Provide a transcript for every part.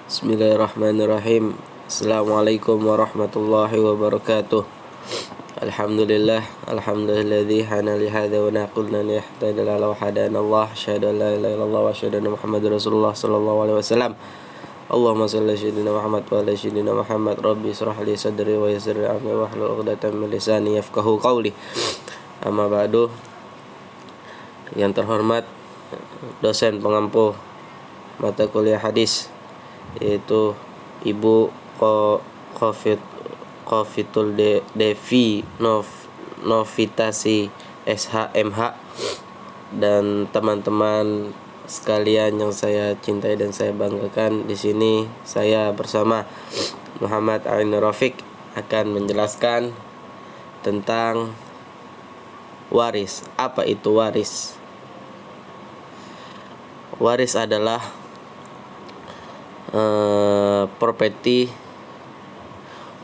Bismillahirrahmanirrahim. Assalamualaikum warahmatullahi wabarakatuh. Alhamdulilladzi hana li hadza wa naqulna liyahtadil ala hadana Allah asyhadu an la ilaha illallah wa asyhadu anna Muhammadar Rasulullah sallallahu alaihi wasallam. Allahumma shalli ala sayyidina Muhammad wa ala sayyidina Muhammad. Rabbi israh li sadri wa yassir li amri wahlul 'uqdatam min lisani yafqahu qawli. Amma ba'du. Yang terhormat dosen pengampu mata kuliah hadis, yaitu Ibu Khofitul Devi Novitasi SHMH, dan teman-teman sekalian yang saya cintai dan saya banggakan. Di sini saya bersama Muhammad Ainur Rafiq akan menjelaskan tentang waris. Apa itu waris? Waris adalah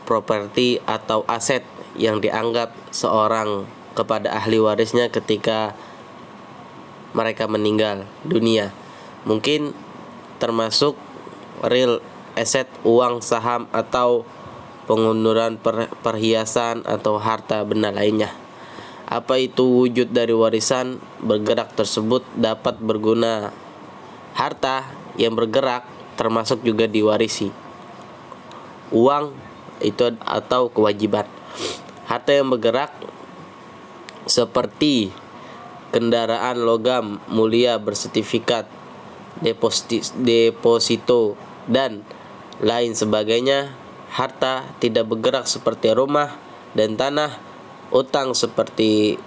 properti atau aset yang dianggap seorang kepada ahli warisnya ketika mereka meninggal dunia. Mungkin termasuk real asset, uang, saham, atau pengunduran perhiasan atau harta benda lainnya. Apa itu wujud dari warisan? Bergerak tersebut dapat berguna. Harta yang bergerak termasuk juga diwarisi. Uang itu atau kewajiban. Harta yang bergerak seperti kendaraan logam mulia bersertifikat, deposito, dan lain sebagainya. Harta tidak bergerak seperti rumah dan tanah. Utang seperti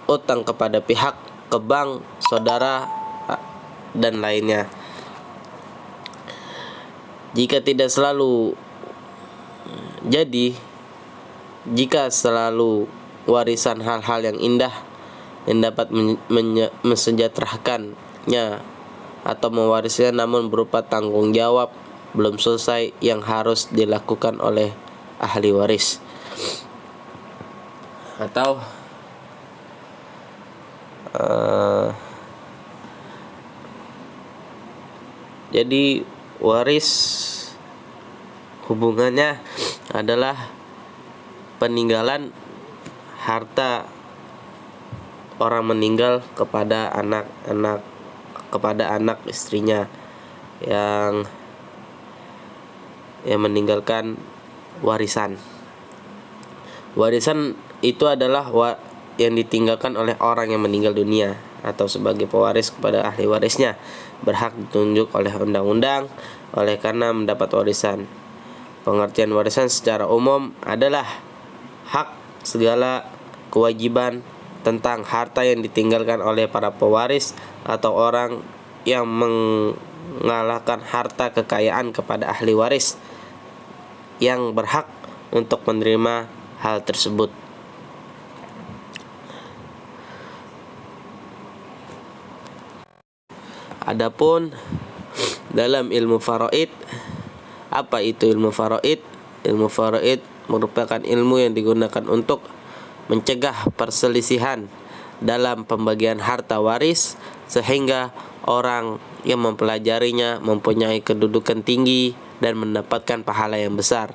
utang kepada pihak, ke bank, saudara, dan lainnya. Jika selalu warisan hal-hal yang indah yang dapat mensejahterakannya atau mewarisnya, namun berupa tanggung jawab belum selesai yang harus dilakukan oleh ahli waris. Atau jadi waris hubungannya adalah peninggalan harta orang meninggal kepada anak istrinya yang meninggalkan warisan. Warisan itu adalah yang ditinggalkan oleh orang yang meninggal dunia atau sebagai pewaris kepada ahli warisnya, berhak ditunjuk oleh undang-undang oleh karena mendapat warisan. Pengertian warisan secara umum adalah hak segala kewajiban tentang harta yang ditinggalkan oleh para pewaris atau orang yang mengalahkan harta kekayaan kepada ahli waris yang berhak untuk menerima hal tersebut. Adapun dalam ilmu faraid, apa itu ilmu faraid? Ilmu faraid merupakan ilmu yang digunakan untuk mencegah perselisihan dalam pembagian harta waris, sehingga orang yang mempelajarinya mempunyai kedudukan tinggi dan mendapatkan pahala yang besar.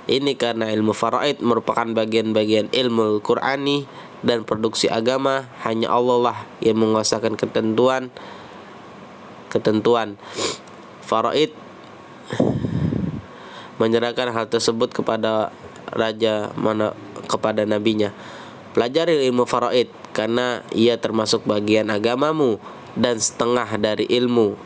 Ini karena ilmu faraid merupakan bagian-bagian ilmu Qur'ani dan produksi agama. Hanya Allah lah yang menguasakan ketentuan faraid, menyerahkan hal tersebut kepada kepada nabinya. Pelajari ilmu faraid karena ia termasuk bagian agamamu dan setengah dari ilmu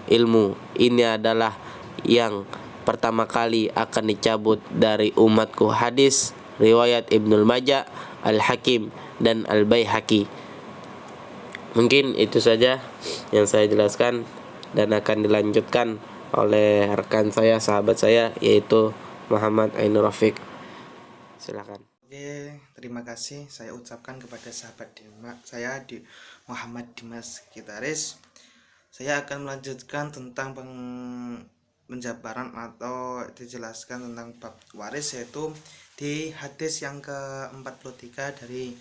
ini adalah yang pertama kali akan dicabut dari umatku. Hadis riwayat Ibnul Majah, Al-Hakim, dan Al-Baihaqi. Mungkin itu saja yang saya jelaskan dan akan dilanjutkan oleh rekan saya, sahabat saya, yaitu Muhammad Ainur Rafiq. Silakan. Oke, terima kasih saya ucapkan kepada sahabat saya di Muhammad Dimas Gitaris. Saya akan melanjutkan tentang penjabaran atau dijelaskan tentang bab waris, yaitu di hadis yang ke-43 dari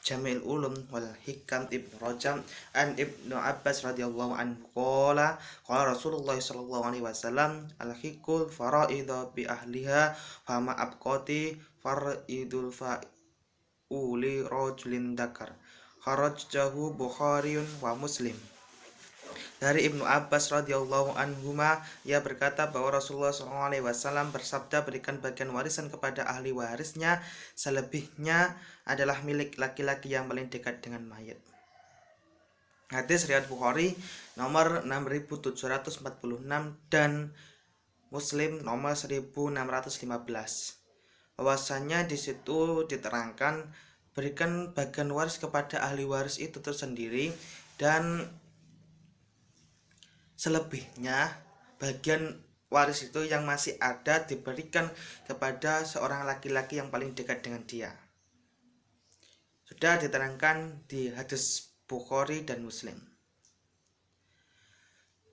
Jami'ul Ulum wal Hikam Ibnu Rajab an Ibnu Abbas radhiyallahu anhu qala Rasulullah sallallahu alaihi wasallam al-hikul faraidha bi ahliha fama abqati faraidul fa'uli rajulin dzakar kharajahu Bukhariun wa Muslim. Dari Ibnu Abbas radhiyallahu anhuma, ia berkata bahwa Rasulullah SAW bersabda, berikan bagian warisan kepada ahli warisnya, selebihnya adalah milik laki-laki yang paling dekat dengan mayat. Hadis riwayat Bukhari nomor 6746 dan Muslim nomor 1615. Bahwasanya di situ diterangkan berikan bagian waris kepada ahli waris itu tersendiri, dan selebihnya bagian waris itu yang masih ada diberikan kepada seorang laki-laki yang paling dekat dengan dia. Sudah diterangkan di hadis Bukhari dan Muslim.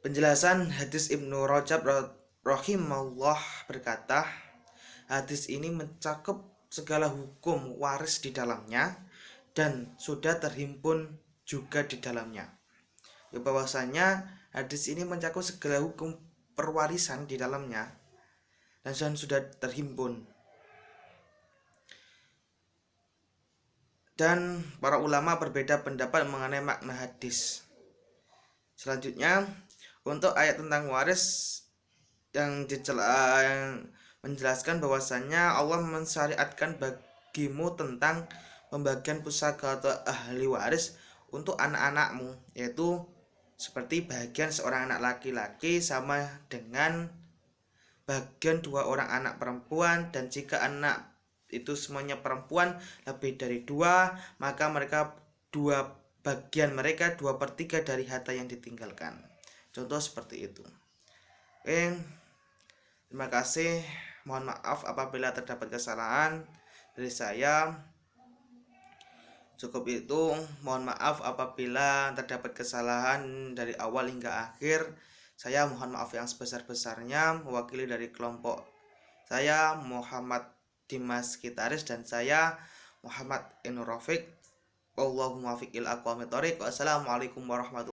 Penjelasan hadis Ibnu Rajab rahimahullah berkata, hadis ini mencakup segala hukum waris di dalamnya dan sudah terhimpun juga di dalamnya. Bahwasanya hadis ini mencakup segala hukum perwarisan di dalamnya dan sudah terhimpun. Dan para ulama berbeda pendapat mengenai makna hadis. Selanjutnya, untuk ayat tentang waris yang menjelaskan bahwasanya Allah mensyariatkan bagimu tentang pembagian pusaka atau ahli waris untuk anak-anakmu, yaitu seperti bagian seorang anak laki-laki sama dengan bagian 2 orang anak perempuan, dan jika anak itu semuanya perempuan lebih dari 2, maka mereka 2/3 dari harta yang ditinggalkan. Contoh seperti itu. Oke, terima kasih. Mohon maaf apabila terdapat kesalahan dari saya. Cukup itu. Mohon maaf apabila terdapat kesalahan dari awal hingga akhir. Saya mohon maaf yang sebesar-besarnya mewakili dari kelompok saya Muhammad Dimas Gitaris dan saya Muhammad Inur Rafiq. Wallahumma fiqil aqwamit thoriq. Wassalamualaikum warahmatullahi wabarakatuh.